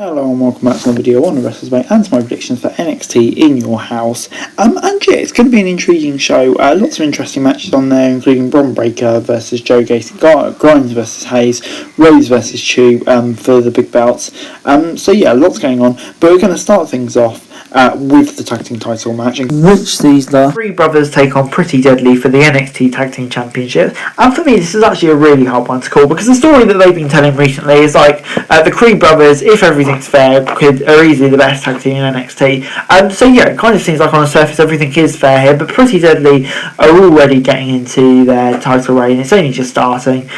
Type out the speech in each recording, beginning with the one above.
Hello and welcome back to another video on the Wrestlers Mate and to my predictions for NXT in your house. And yeah, it's going to be an intriguing show. Lots of interesting matches on there, including Bron Breakker versus Joe Gacy, Grimes versus Hayes, Rose versus Chu for the big belts. So yeah, lots going on. But we're going to start things off with the tag team title match, in which these three brothers take on Pretty Deadly for the NXT Tag Team Championship. And for me, this is actually a really hard one to call, because the story that they've been telling recently is like the Creed brothers, if everything's fair, are easily the best tag team in NXT. So yeah, it kind of seems like on the surface everything is fair here, but Pretty Deadly are already getting into their title reign. It's only just starting.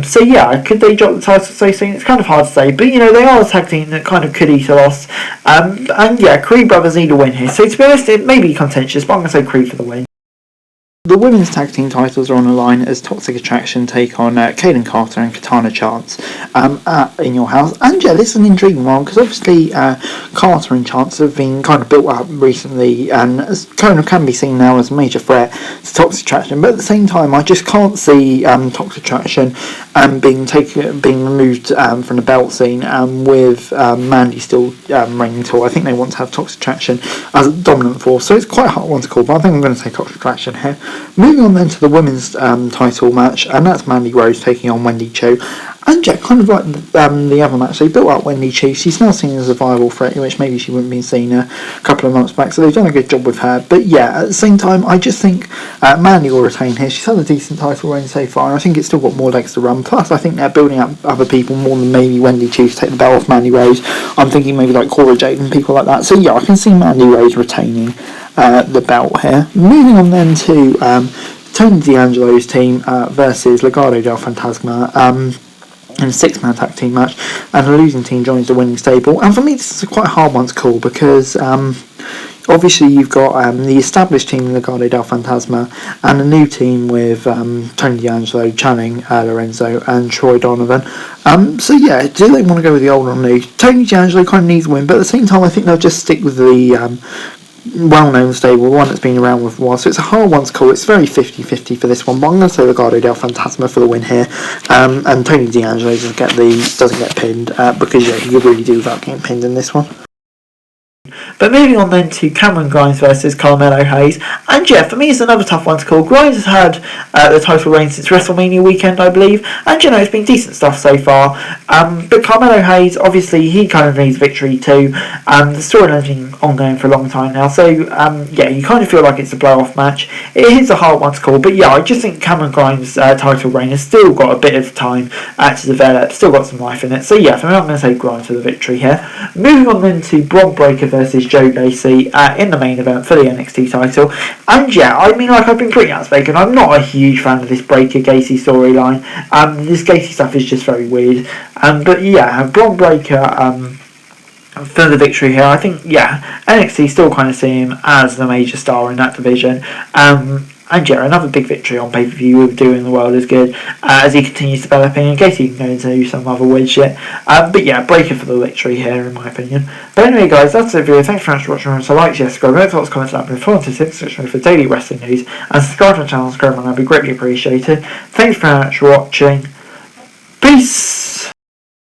So yeah, could they drop the title so soon? It's kind of hard to say, but you know, they are a tag team that kind of could eat a loss. And yeah, Creed brothers need a win here. So to be honest, it may be contentious, but I'm going to say Creed for the win. The women's tag team titles are on the line as Toxic Attraction take on Kaden Carter and Katana Chance in your house. And yeah, this is an intriguing one because obviously Carter and Chance have been kind of built up recently and kind of can be seen now as a major threat to Toxic Attraction. But at the same time, I just can't see Toxic Attraction being removed from the belt scene with Mandy still reigning tall. I think they want to have Toxic Attraction as a dominant force, so it's quite a hard one to call, but I think I'm going to say Toxic Attraction here. Moving on then to the women's title match, and that's Mandy Rose taking on Wendy Chu. And yeah, kind of like the other match, they built up Wendy Chu. She's now seen as a viable threat, which maybe she wouldn't have been seen a couple of months back, so they've done a good job with her. But yeah, at the same time, I just think Mandy will retain here. She's had a decent title reign so far, and I think it's still got more legs to run. Plus, I think they're building up other people more than maybe Wendy Chu to take the belt off Mandy Rose. I'm thinking maybe like Cora Jade and people like that. So yeah, I can see Mandy Rose retaining the belt here. Moving on then to Tony D'Angelo's team versus Legado del Fantasma in a 6-man tag team match, and the losing team joins the winning stable. And for me, this is quite a hard one to call because obviously you've got the established team Legado del Fantasma and a new team with Tony D'Angelo, Channing Lorenzo and Troy Donovan. So yeah, do they want to go with the old or new? Tony D'Angelo kind of needs a win, but at the same time I think they'll just stick with the well-known stable, the one that's been around with a while, so it's a hard one to call. It's very 50-50 for this one, but I'm going to say Legado del Fantasma for the win here, and Tony D'Angelo doesn't get pinned, because yeah, you really do without getting pinned in this one. But moving on then to Cameron Grimes versus Carmelo Hayes, and yeah, for me it's another tough one to call. Grimes has had the title reign since WrestleMania weekend, I believe, and you know, it's been decent stuff so far. But Carmelo Hayes, obviously, he kind of needs victory too. The storyline's been ongoing for a long time now, so yeah, you kind of feel like it's a blow-off match. It is a hard one to call, but yeah, I just think Cameron Grimes' title reign has still got a bit of time to develop, still got some life in it. So yeah, for me I'm going to say Grimes for the victory here. Moving on then to Bron Breakker versus Joe Gacy in the main event for the NXT title. And yeah, I mean, like, I've been pretty outspoken, I'm not a huge fan of this Breakker-Gacy storyline. This Gacy stuff is just very weird. But yeah, Bron Breakker for the victory here. I think, yeah, NXT still kind of see him as the major star in that division. And yeah, another big victory on pay-per-view with Doing the World is good as he continues developing, in case he can go into some other weird shit. But yeah, Breakker for the victory here, in my opinion. But anyway, guys, that's the video. Thanks very much for watching. So like, share, subscribe, no thoughts, comments, and follow to subscribe for daily wrestling news, and subscribe to the channel, and that'd be greatly appreciated. Thanks very much for watching. Peace!